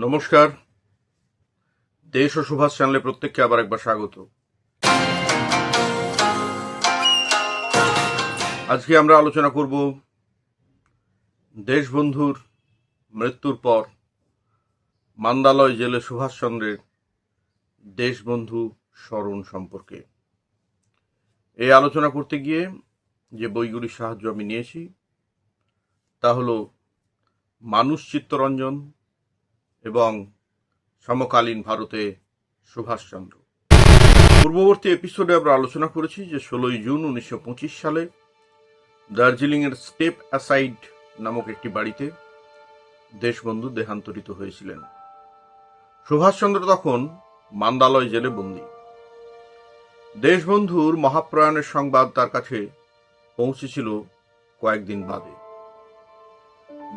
নমস্কার। দেশ ও সুভাষ চ্যানেলে প্রত্যেককে আবার একবার স্বাগত। আজকে আমরা আলোচনা করব দেশবন্ধুর মৃত্যুর পর মান্দালয় জেলে সুভাষচন্দ্রের দেশবন্ধু স্মরণ সম্পর্কে। এই আলোচনা করতে গিয়ে যে বইগুলির সাহায্য আমি নিয়েছি তা হল মানুষ চিত্তরঞ্জন এবং সমকালীন ভারতে সুভাষচন্দ্র। পূর্ববর্তী এপিসোডে আমরা আলোচনা করেছি যে 16 জুন 1925 সালে দার্জিলিংয়ের স্টেপ অ্যাসাইড নামক একটি বাড়িতে দেশবন্ধু দেহান্তরিত হয়েছিলেন। সুভাষচন্দ্র তখন মান্দালয় জেলে বন্দী। দেশবন্ধুর মহাপ্রয়াণের সংবাদ তার কাছে পৌঁছেছিল কয়েকদিন বাদে।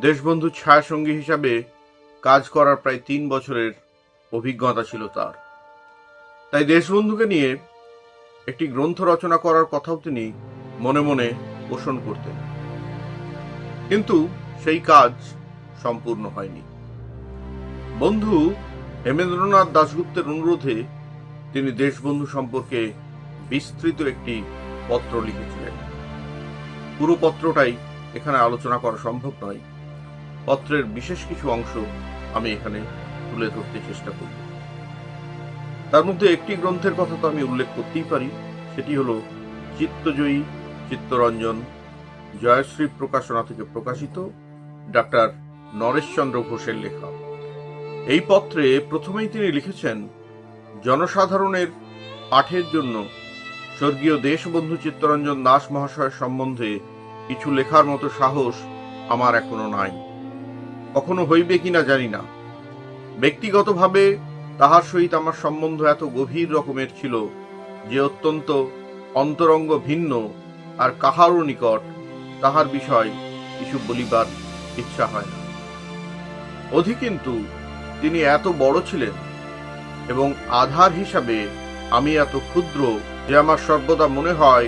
দেশবন্ধুর ছায়াসঙ্গী হিসাবে কাজ করার প্রায় 3 বছরের অভিজ্ঞতা ছিল তার। তাই দেশবন্ধুকে নিয়ে একটি গ্রন্থ রচনা করার কথাও তিনি মনে মনে পোষণ করতেন, কিন্তু সেই কাজ সম্পূর্ণ হয়নি। বন্ধু হেমেন্দ্রনাথ দাশগুপ্তের অনুরোধে তিনি দেশবন্ধু সম্পর্কে বিস্তৃত একটি পত্র লিখেছিলেন। পুরো পত্রটাই এখানে আলোচনা করা সম্ভব নয়। পত্রের বিশেষ কিছু অংশ আমি এখানে তুলে ধরতে চেষ্টা করব। তার মধ্যে একটি গ্রন্থের কথা তো আমি উল্লেখ করতেই পারি, সেটি হলো চিত্তজয়ী চিত্তরঞ্জন, জয়শ্রী প্রকাশনা থেকে প্রকাশিত ডাক্তার নরেশচন্দ্র ঘোষের লেখা। এই পত্রে প্রথমেই তিনি লিখেছেন, জনসাধারণের পাঠের জন্য স্বর্গীয় দেশবন্ধু চিত্তরঞ্জন দাস মহাশয়ের সম্বন্ধে কিছু লেখার মতো সাহস আমার এখনো নাই। কখনো হইবে কিনা জানি না। ব্যক্তিগতভাবে তাহার সহিত আমার সম্বন্ধ এত গভীর রকমের ছিল যে অত্যন্ত অন্তরঙ্গ ভিন্ন, আর কাহারও নিকট তাহার বিষয় কিছু বলিবার ইচ্ছা হয় না। অধিকিন্তু তিনি এত বড় ছিলেন এবং আধার হিসাবে আমি এত ক্ষুদ্র যে আমার সর্বদা মনে হয়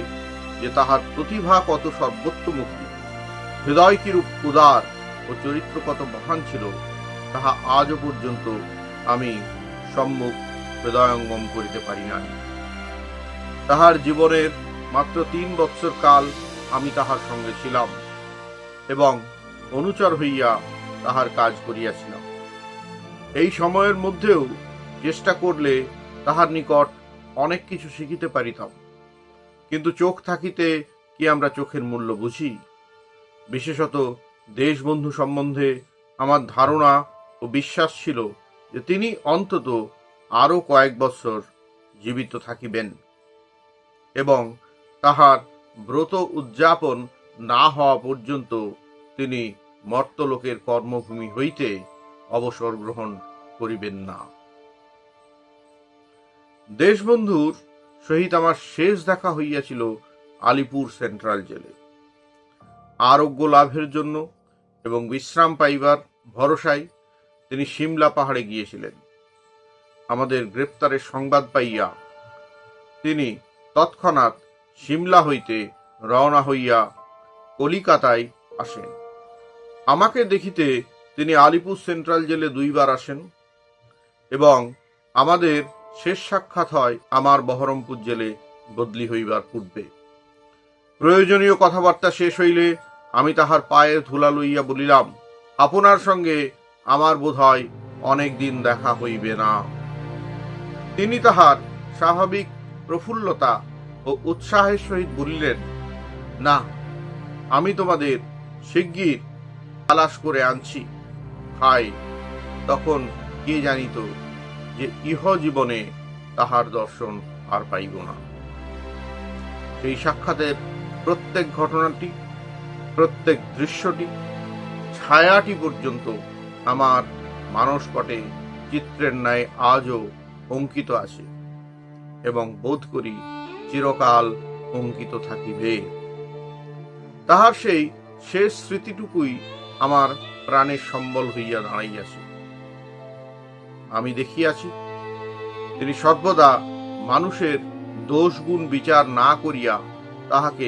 যে তাহার প্রতিভা কত সর্বোত্তমুখী, হৃদয় কিরূপ উদার ও চরিত্র কত মহান ছিল, তাহা আজও পর্যন্ত আমি সম্মুখ হৃদয়ঙ্গম করিতে পারি নাই। তাহার জীবনের মাত্র 3 বৎসর কাল আমি তাহার সঙ্গে ছিলাম এবং অনুচর হইয়া তাহার কাজ করিয়াছিলাম। এই সময়ের মধ্যেও চেষ্টা করলে তাহার নিকট অনেক কিছু শিখিতে পারিতাম, কিন্তু চোখ থাকিতে কি আমরা চোখের মূল্য বুঝি? বিশেষত দেশবন্ধু সম্বন্ধে আমার ধারণা ও বিশ্বাস ছিল যে তিনি অন্তত আরো কয়েক বছর জীবিত থাকিবেন এবং তাহার ব্রত উদযাপন না হওয়া পর্যন্ত তিনি মর্তলোকের কর্মভূমি হইতে অবসর গ্রহণ করিবেন না। দেশবন্ধুর সহিত আমার শেষ দেখা হইয়াছিল আলিপুর সেন্ট্রাল জেলে। আরোগ্য লাভের জন্য এবং বিশ্রাম পাইবার ভরসায় তিনি সিমলা পাহাড়ে গিয়েছিলেন। আমাদের গ্রেপ্তারের সংবাদ পাইয়া তিনি তৎক্ষণাৎ সিমলা হইতে রওনা হইয়া কলিকাতায় আসেন। আমাকে দেখিতে তিনি আলিপুর সেন্ট্রাল জেলে 2 বার আসেন এবং আমাদের শেষ সাক্ষাৎ হয় আমার বহরমপুর জেলে বদলি হইবার পূর্বে। প্রয়োজনীয় কথাবার্তা শেষ হইলে আমি তাহার পায়ে ধুলা লইয়া বলিলাম, আপনার সঙ্গে আমার বোধ হয় অনেক দিন দেখা হইবে না। তিনি তাহার স্বাভাবিক প্রফুল্লতা ও উৎসাহের সহিত বলিলেন, না, আমি তোমাদের শিগগির তালাশ করে আনছি। হায়, তখন কে জানিত যে ইহ জীবনে তাহার দর্শন আর পাইব না। সেই সাক্ষাতের প্রত্যেক ঘটনাটি, প্রত্যেক দৃশ্যটি, ছায়াটি পর্যন্ত আমার মানসপটে চিত্রের ন্যায় আজও অঙ্কিত আছে এবং বোধ করি চিরকাল অঙ্কিত থাকিবে। তাহার সেই শেষ স্মৃতিটুকুই আমার প্রাণের সম্বল হইয়া দাঁড়াইয়াছে। আমি দেখিয়াছি তিনি সর্বদা মানুষের দোষ গুণ বিচার না করিয়া তাহাকে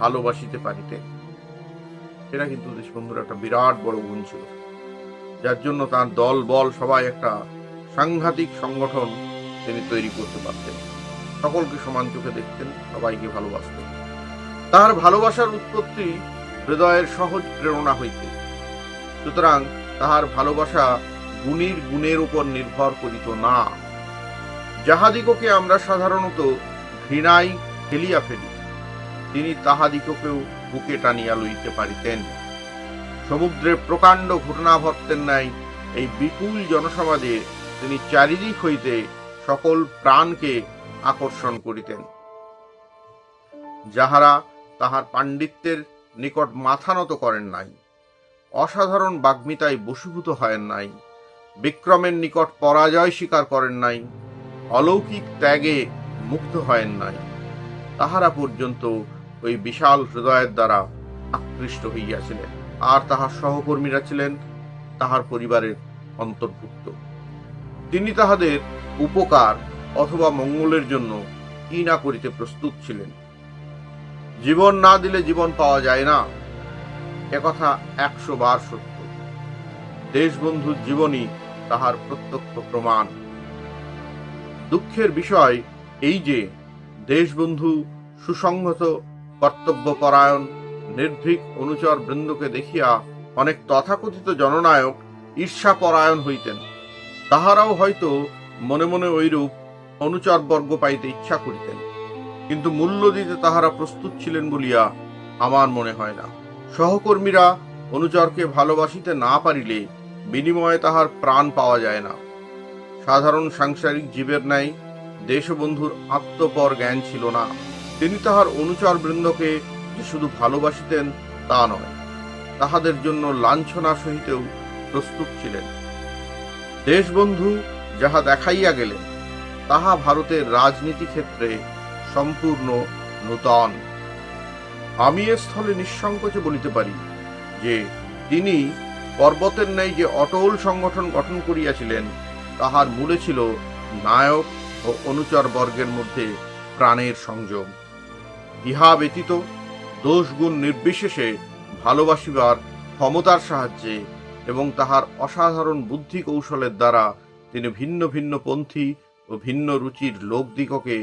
ভালোবাসিতে পারিতেন। এটা কিন্তু দেশবন্ধুর একটা বিরাট বড় গুণ ছিল, যার জন্য তার দল বল সবাই একটা সাংঘাতিক সংগঠন তিনি তৈরি করতে পারতেন। সকলকে সমান চোখে দেখতেন, সবাইকে ভালোবাসতেন। তার ভালোবাসার উৎপত্তি হৃদয়ের সহজ প্রেরণা হইতে। সুতরাং তাহার ভালোবাসা গুণীর গুণের উপর নির্ভর করিত না। যাহাদিগকে আমরা সাধারণত ঘৃণায় ঠেলিয়া ফেলি, তিনি তাহাদিগকেও বুকে টানিয়া লইতে পারিতেন। সমুদ্রের প্রকাণ্ড ঘূর্ণাবর্তের ন্যায় এই বিপুল জনসমাজে তিনি চারিদিক হইতে সকল প্রাণকে আকর্ষণ করিতেন। যাহারা তাহার পাণ্ডিত্যের নিকট মাথা নত করেন নাই, অসাধারণ বাগ্মিতায় বশীভূত হয় নাই, বিক্রমের নিকট পরাজয় স্বীকার করেন নাই, অলৌকিক ত্যাগে মুগ্ধ হয় নাই, তাহারা পর্যন্ত ওই বিশাল হৃদয়ের দ্বারা আকৃষ্ট হইয়াছিলেন। আর তাহার সহকর্মীরা ছিলেন তাহার পরিবারের অন্তর্ভুক্ত। তিনি তাহাদের উপকার অথবা মঙ্গলের জন্য কি না করিতে প্রস্তুত ছিলেন। জীবন না দিলে জীবন পাওয়া যায় না, একথা 100 বার সত্য। দেশবন্ধুর জীবনই তাহার প্রত্যক্ষ প্রমাণ। দুঃখের বিষয় এই যে দেশবন্ধু সুসংহত কর্তব্যপরায়ণ নির্ভীক অনুচর বৃন্দকে দেখিয়া অনেক তথাকথিত জননায়ক ঈর্ষাপরায়ণ হইতেন। তাহারাও হয়তো মনে মনে ঐরূপ অনুচরবর্গ পাইতে ইচ্ছা করিতেন, কিন্তু মূল্য দিতে তাহারা প্রস্তুত ছিলেন বলিয়া আমার মনে হয় না। সহকর্মীরা অনুচরকে ভালোবাসিতে না পারিলে বিনিময়ে তাহার প্রাণ পাওয়া যায় না। সাধারণ সাংসারিক জীবের ন্যায় দেশবন্ধুর আত্মপর জ্ঞান ছিল না। তিনি তাহার অনুচর বৃন্দকে যে শুধু ভালোবাসিতেন তা নয়, তাহাদের জন্য লাঞ্ছনা সহিতেও প্রস্তুত ছিলেন। দেশবন্ধু যাহা দেখাইয়া গেলেন তাহা ভারতের রাজনীতি ক্ষেত্রে সম্পূর্ণ নূতন। আমি এ স্থলে নিঃসংকোচে বলিতে পারি যে তিনি পর্বতের ন্যায় যে অটল সংগঠন গঠন করিয়াছিলেন তাহার মূলে ছিল নায়ক ও অনুচর বর্গের মধ্যে প্রাণের সংযোগ। ইহা ব্যতীত দোষগুণ নির্বিশেষে ভালোবাসিবার ক্ষমতার সাহায্যে এবং তাহার অসাধারণ বুদ্ধি কৌশলের দ্বারা তিনি ভিন্ন ভিন্ন পন্থী ও ভিন্ন রুচির লোকদিগকে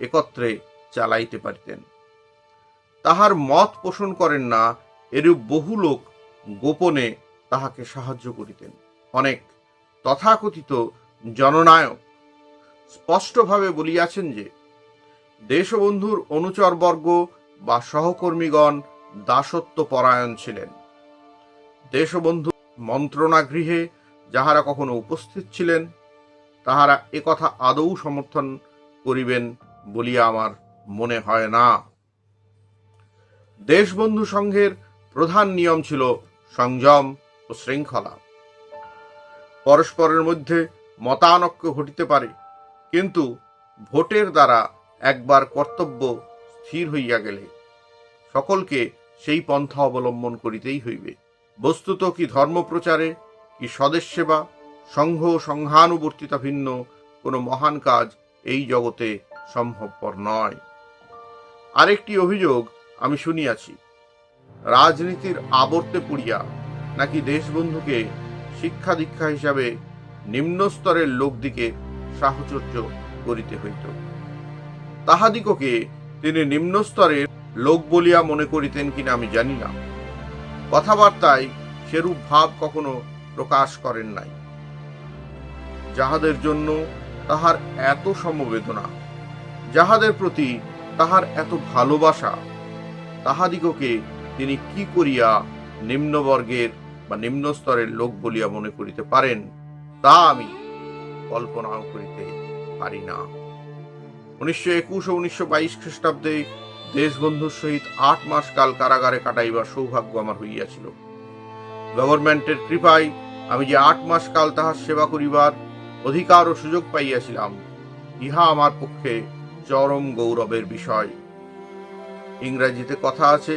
একত্রে চালাইতে পারিতেন। তাহার মত পোষণ করেন না এরূপ বহু লোক গোপনে তাহাকে সাহায্য করিতেন। অনেক তথাকথিত জননায়ক স্পষ্টভাবে বলিয়াছেন যে দেশবন্ধুর অনুচরবর্গ বা সহকর্মীগণ দাসত্ব পরায়ণ ছিলেন। দেশবন্ধু মন্ত্রণাগৃহে যাহারা কখনো উপস্থিত ছিলেন তাহারা একথা আদৌ সমর্থন করিবেন বলিয়া আমার মনে হয় না। দেশবন্ধু সংঘের প্রধান নিয়ম ছিল সংযম ও শৃঙ্খলা। পরস্পরের মধ্যে মতানৈক্য ঘটিতে পারে, কিন্তু ভোটের দ্বারা একবার কর্তব্য স্থির হইয়া গেলে সকলকে সেই পন্থা অবলম্বন করিতেই হইবে। বস্তুত কি ধর্মপ্রচারে, কি স্বদেশ সেবা, সংঘ সংঘানুবর্তিতা ভিন্ন কোনো মহান কাজ এই জগতে সম্ভবপর নয়। আরেকটি অভিযোগ আমি শুনিয়াছি, রাজনীতির আবর্তে পড়িয়া নাকি দেশবন্ধুকে শিক্ষা দীক্ষা হিসাবে নিম্ন স্তরের লোকদিকে সাহচর্য করিতে হইত। তাহাদিগকে তিনি নিম্ন স্তরের লোক বলিয়া মনে করিতেন কিনা আমি জানি না। কথাবার্তায় সেরূপ ভাব কখনো প্রকাশ করেন নাই। যাহাদের জন্য তাহার এত সমবেদনা, যাহাদের প্রতি তাহার এত ভালোবাসা, তাহাদিগকে তিনি কি করিয়া নিম্নবর্গের বা নিম্ন স্তরের লোক বলিয়া মনে করিতে পারেন তা আমি কল্পনাও করিতে পারি না। 1921 ও 1922 খ্রিস্টাব্দে দেশবন্ধুর সহিত 8 মাস কাল কারাগারে কাটাইবার সৌভাগ্য আমার হইয়াছিল। গভর্নমেন্টের কৃপায় আমি যে 8 মাস কাল তাহার সেবা করিবার অধিকার ও সুযোগ পাইয়াছিলাম, ইহা আমার পক্ষে চরম গৌরবের বিষয়। ইংরেজিতে কথা আছে,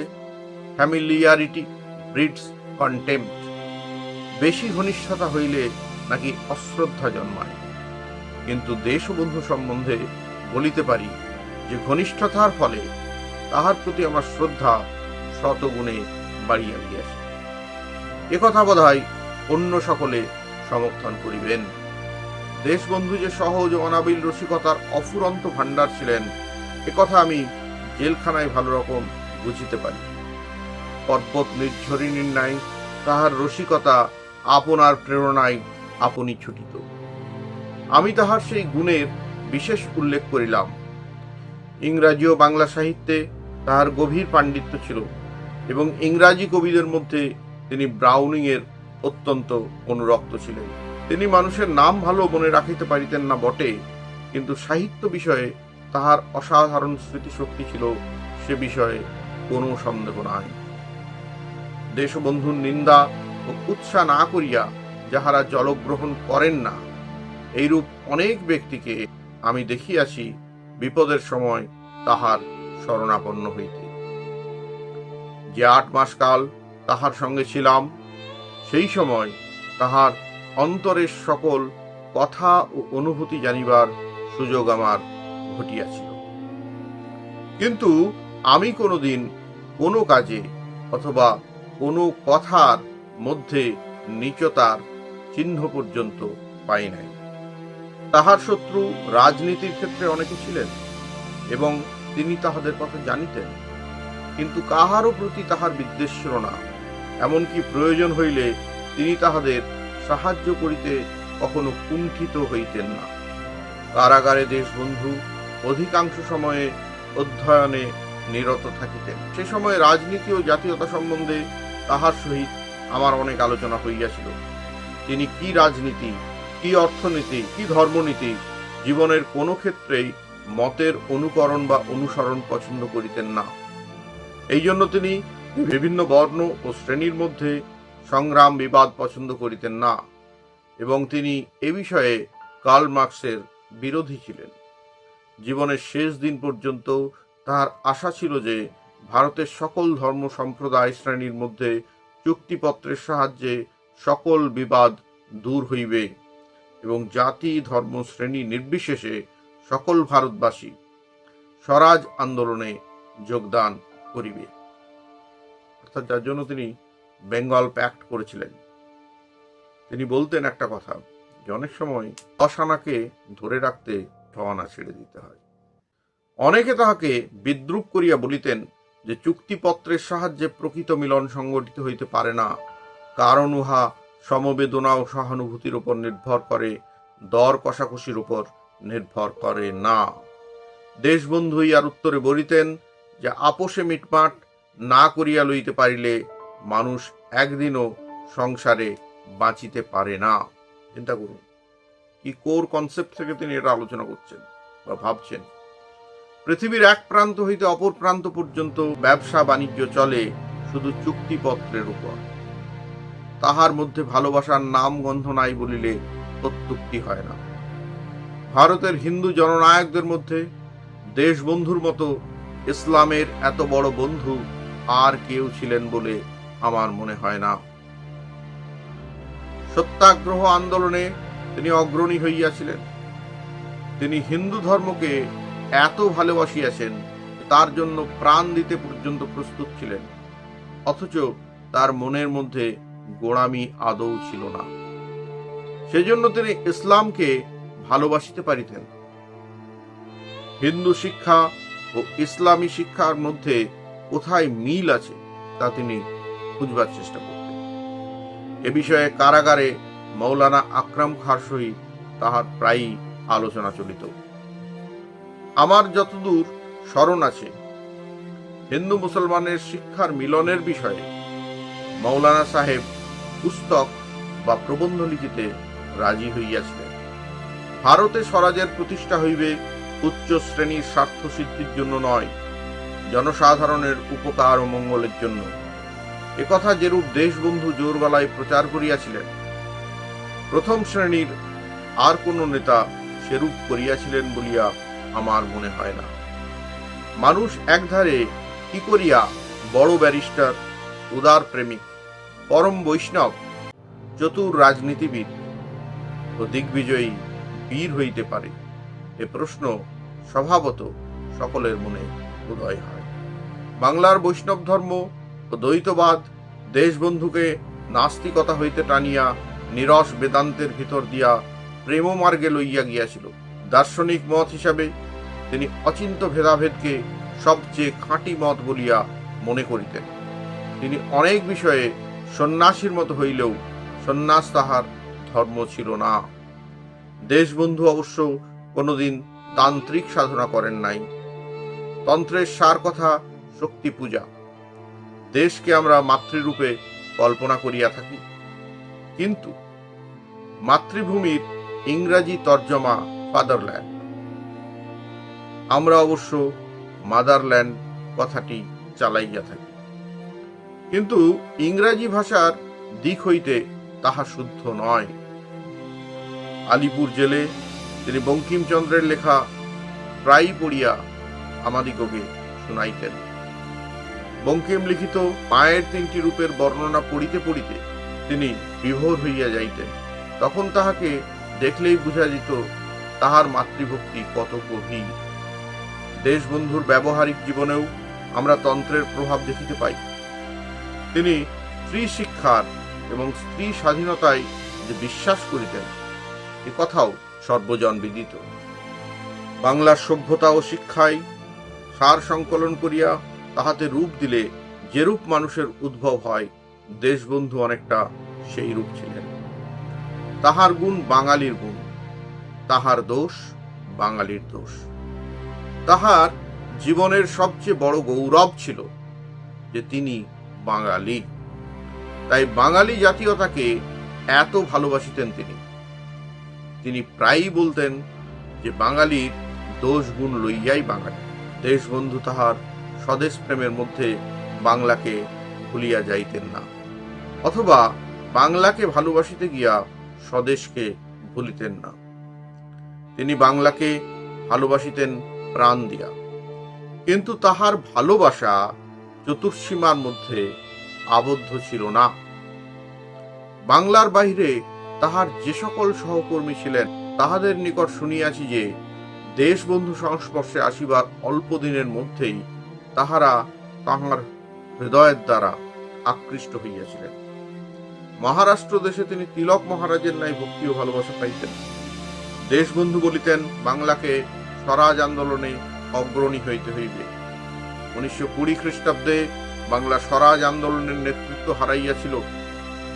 ফ্যামিলিয়ারিটি ব্রিডস কন্টেম্পট। বেশি ঘনিষ্ঠতা হইলে নাকি অশ্রদ্ধা জন্মায়, কিন্তু দেশবন্ধু সম্বন্ধে বলিতে পারি যে ঘনিষ্ঠতার ফলে তাহার প্রতি আমার শ্রদ্ধা শতগুণে বাড়িয়া গিয়াছে। একথা বোধহয় অন্য সকলে সমর্থন করিবেন। দেশবন্ধু যে সহজ ও অনাবিল রসিকতার অফুরন্ত ভাণ্ডার ছিলেন, একথা আমি জেলখানায় ভালো রকম বুঝিতে পারি। পর্বত নির্ঝরিণীর ন্যায় তাহার রসিকতা আপনার প্রেরণায় আপনি ছুটিত। আমি তাহার সেই গুণের বিশেষ উল্লেখ করিলাম। ইংরাজি ও বাংলা সাহিত্যে তাহার গভীর পাণ্ডিত্য ছিল এবং ইংরাজি কবিদের মধ্যে তিনি ব্রাউনিং এর অত্যন্ত অনুরক্ত ছিলেন। তিনি মানুষের নাম ভালো মনে রাখিতে পারিতেন না বটে, কিন্তু সাহিত্য বিষয়ে তাহার অসাধারণ স্মৃতিশক্তি ছিল, সে বিষয়ে কোনো সন্দেহ নাই। দেশবন্ধুর নিন্দা ও কুৎসা না করিয়া যাহারা জলগ্রহণ করেন না, এইরূপ অনেক ব্যক্তিকে আমি দেখিয়াছি বিপদের সময় তাহার শরণাপন্ন হইতে। যে 8 মাস কাল তাহার সঙ্গে ছিলাম, সেই সময় তাহার অন্তরের সকল কথা ও অনুভূতি জানিবার সুযোগ আমার ঘটিয়াছিল। কিন্তু আমি কোনোদিন কোনো কাজে অথবা কোনো কথার মধ্যে নীচতার চিহ্ন পর্যন্ত পাই নাই। তাহার শত্রু রাজনীতির ক্ষেত্রে অনেকে ছিলেন এবং তিনি তাহাদের কথা জানিতেন, কিন্তু কাহারও প্রতি তাহার বিদ্বেষ ছিল না। এমনকি প্রয়োজন হইলে তিনি তাহাদের সাহায্য করিতে কখনো কুণ্ঠিত হইতেন না। কারাগারে দেশবন্ধু অধিকাংশ সময়ে অধ্যয়নে নিরত থাকিতেন। সে সময় রাজনীতি ও জাতীয়তা সম্বন্ধে তাহার সহিত আমার অনেক আলোচনা হইয়াছিল। তিনি কি রাজনীতি, কি অর্থনীতি, কি ধর্মনীতি, জীবনের কোনো ক্ষেত্রেই মতের অনুকরণ বা অনুসরণ পছন্দ করিতেন না। এই জন্য তিনি বিভিন্ন বর্ণ ও শ্রেণীর মধ্যে সংগ্রাম বিবাদ পছন্দ করিতেন না এবং তিনি এ বিষয়ে কার্ল মার্কসের বিরোধী ছিলেন। জীবনের শেষ দিন পর্যন্ত তাহার আশা ছিল যে ভারতের সকল ধর্ম সম্প্রদায় শ্রেণীর মধ্যে চুক্তিপত্রের সাহায্যে সকল বিবাদ দূর হইবে এবং জাতি ধর্ম শ্রেণী নির্বিশেষে সকল ভারতবাসী স্বরাজ আন্দোলনে যোগদান করিবে। অর্থাৎ যার জন্য তিনি বেঙ্গল প্যাক্ট করেছিলেন। তিনি বলতেন একটা কথা, যে অনেক সময় 10 আনাকে ধরে রাখতে 6 আনা ছেড়ে দিতে হয়। অনেকে তাহাকে বিদ্রূপ করিয়া বলিতেন যে চুক্তিপত্রের সাহায্যে প্রকৃত মিলন সংগঠিত হইতে পারে না, কারণ উহা সমবেদনা ও সহানুভূতির উপর নির্ভর করে, দর কষাকষির উপর নির্ভর করে না। দেশবন্ধু ইহার উত্তরে বলিতেন যে আপোষে মিটমাট না করিয়া লইতে পারিলে মানুষ একদিনও সংসারে বাঁচিতে পারে না। চিন্তা করুন কি কোর কনসেপ্ট থেকে তিনি এটা আলোচনা করছেন বা ভাবছেন। পৃথিবীর এক প্রান্ত হইতে অপর প্রান্ত পর্যন্ত ব্যবসা বাণিজ্য চলে শুধু চুক্তিপত্রের উপর। তাহার মধ্যে ভালোবাসার নাম গন্ধ নাই বলিলে অত্যুক্তি হয় না। ভারতের হিন্দু জননায়কদের মধ্যে দেশবন্ধুর মতো ইসলামের এত বড় বন্ধু আর কেউ ছিলেন বলে আমার মনে হয় না। সত্যাগ্রহ আন্দোলনে তিনি অগ্রণী হইয়াছিলেন। তিনি হিন্দু ধর্মকে এত ভালোবাসিয়াছেন, তার জন্য প্রাণ দিতে পর্যন্ত প্রস্তুত ছিলেন, অথচ তার মনের মধ্যে গোঁড়ামি আদৌ ছিল না। সেজন্য তিনি ইসলামকে ভালোবাসিতে পারিতেন। হিন্দু শিক্ষা ও ইসলামী শিক্ষার মধ্যে কোথায় মিল আছে তা তিনি খুঁজবার চেষ্টা করতেন। এ বিষয়ে কারাগারে মৌলানা আকরাম খাঁর সহিত তাহার প্রায়ই আলোচনা চলিত। আমার যতদূর স্মরণ আছে, হিন্দু মুসলমানের শিক্ষার মিলনের বিষয়ে মৌলানা সাহেব পুস্তক বা প্রবন্ধ লিখিতে রাজি হইয়াছিলেন। ভারতে স্বরাজের প্রতিষ্ঠা হইবে উচ্চ শ্রেণীর স্বার্থ সিদ্ধির জন্য নয়, জনসাধারণের উপকার ও মঙ্গলের জন্য। একথা যেরূপ দেশবন্ধু জোর গলায় প্রচার করিয়াছিলেন, প্রথম শ্রেণীর আর কোন নেতা সেরূপ করিয়াছিলেন বলিয়া আমার মনে হয় না। মানুষ একধারে কি করিয়া বড় ব্যারিস্টার, উদার প্রেমিক, পরম বৈষ্ণব, চতুর রাজনীতিবিদ ও দিগ্বিজয়ী বীর হইতে পারে, এ প্রশ্ন স্বভাবত সকলের মনে উদয় হয়। বাংলার বৈষ্ণব ধর্ম ও দ্বৈতবাদ দেশবন্ধুকে নাস্তিকতা হইতে টানিয়া নিরস বেদান্তের ভিতর দিয়া প্রেম মার্গে লইয়া গিয়াছিল। দার্শনিক মত হিসাবে তিনি অচিন্ত ভেদাভেদকে সবচেয়ে খাঁটি মত বলিয়া মনে করিতেন। তিনি অনেক বিষয়ে সন্ন্যাসীর মতো হইলেও সন্ন্যাস তাহার ধর্ম ছিল না। দেশবন্ধু অবশ্য কোনোদিন তান্ত্রিক সাধনা করেন নাই। তন্ত্রের সার কথা শক্তি পূজা। দেশকে আমরা মাতৃরূপে কল্পনা করিয়া থাকি, কিন্তু মাতৃভূমির ইংরাজি তর্জমা ফাদারল্যান্ড। আমরা অবশ্য মাদারল্যান্ড কথাটি চালাইয়া থাকি, কিন্তু ইংরাজি ভাষার দিক হইতে তাহা শুদ্ধ নয়। আলিপুর জেলে তিনি বঙ্কিমচন্দ্রের লেখা প্রায়ই পড়িয়া আমাদিগকে শুনাইতেন। বঙ্কিম লিখিত মায়ের 3টি রূপের বর্ণনা পড়িতে পড়িতে তিনি বিভোর হইয়া যাইতেন। তখন তাহাকে দেখলেই বুঝা যেত তাহার মাতৃভক্তি কত গভীর। দেশবন্ধুর ব্যবহারিক জীবনেও আমরা তন্ত্রের প্রভাব দেখিতে পাই। তিনি স্ত্রী শিক্ষার এবং স্ত্রী স্বাধীনতায় যে বিশ্বাস করিতেন, এ কথাও সর্বজন বিদিত। বাংলার সভ্যতা ও শিক্ষায় সার সংকলন করিয়া তাহাতে রূপ দিলে যেরূপ মানুষের উদ্ভব হয়, দেশবন্ধু অনেকটা সেই রূপ ছিলেন। তাহার গুণ বাঙালির গুণ, তাহার দোষ বাঙালির দোষ। তাহার জীবনের সবচেয়ে বড় গৌরব ছিল যে তিনি বাঙালি। তাই বাঙালি জাতীয়তাকে এত ভালোবাসিতেন তিনি প্রায়ই বলতেন যে বাঙালির দোষ গুণ লইয়াই বাঙালি। দেশবন্ধু তাহার স্বদেশ প্রেমের মধ্যে বাংলাকে ভুলিয়া যাইতেন না, অথবা বাংলাকে ভালোবাসিতে গিয়া স্বদেশকে ভুলিতেন না। তিনি বাংলাকে ভালোবাসিতেন প্রাণ দিয়া, কিন্তু তাহার ভালোবাসা চতুর্সীমার মধ্যে আবদ্ধ ছিল না। বাংলার বাহিরে তাহার যে সকল সহকর্মী ছিলেন, তাহাদের নিকট শুনিয়াছি যে দেশবন্ধু সংস্পর্শে আসিবার অল্প দিনের মধ্যেই তাহারা তাহার হৃদয়ের দ্বারা আকৃষ্ট হইয়াছিলেন। মহারাষ্ট্র দেশে তিনি তিলক মহারাজের ন্যায় ভক্তি ও ভালোবাসা পাইতেন। দেশবন্ধু বলিতেন বাংলাকে স্বরাজ আন্দোলনে অগ্রণী হইতে হইবে। 1920 খ্রিস্টাব্দে বাংলা স্বরাজ আন্দোলনের নেতৃত্ব হারাইয়াছিল,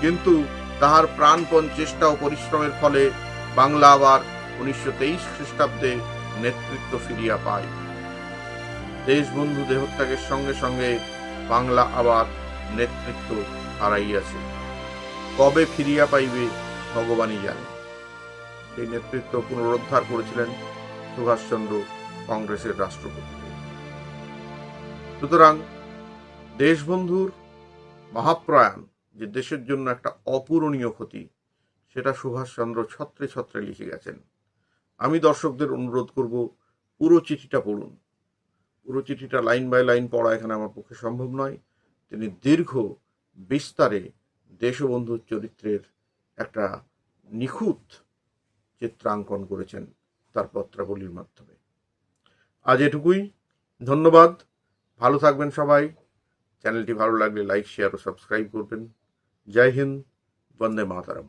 কিন্তু তাহার প্রাণপণ চেষ্টা ও পরিশ্রমের ফলে বাংলা আবার 1923 খ্রিস্টাব্দে নেতৃত্ব ফিরিয়া পায়। দেশবন্ধু দেহত্যাগের সঙ্গে সঙ্গে বাংলা আবার নেতৃত্ব হারাইয়াছে। কবে ফিরিয়া পাইবে ভগবানই জানে। সেই নেতৃত্ব পুনরুদ্ধার করেছিলেন সুভাষচন্দ্র কংগ্রেসের রাষ্ট্রপতি। সুতরাং দেশবন্ধুর মহাপ্রয়াণ যে দেশের জন্য একটা অপূরণীয় ক্ষতি, সেটা সুভাষচন্দ্র ছত্রে ছত্রে লিখে গেছেন। আমি দর্শকদের অনুরোধ করব, পুরো চিঠিটা পড়ুন। পুরো চিঠিটা লাইন বাই লাইন পড়া এখানে আমার পক্ষে সম্ভব নয়। তিনি দীর্ঘ বিস্তারে দেশবন্ধুর চরিত্রের একটা নিখুঁত চিত্রাঙ্কন করেছেন তার পত্রাবলীর মাধ্যমে। আজ এটুকুই। ধন্যবাদ। ভালো থাকবেন সবাই। চ্যানেলটি ভালো লাগলে লাইক, শেয়ার ও সাবস্ক্রাইব করবেন। জয় হিন্দ, বন্দে মাতরম।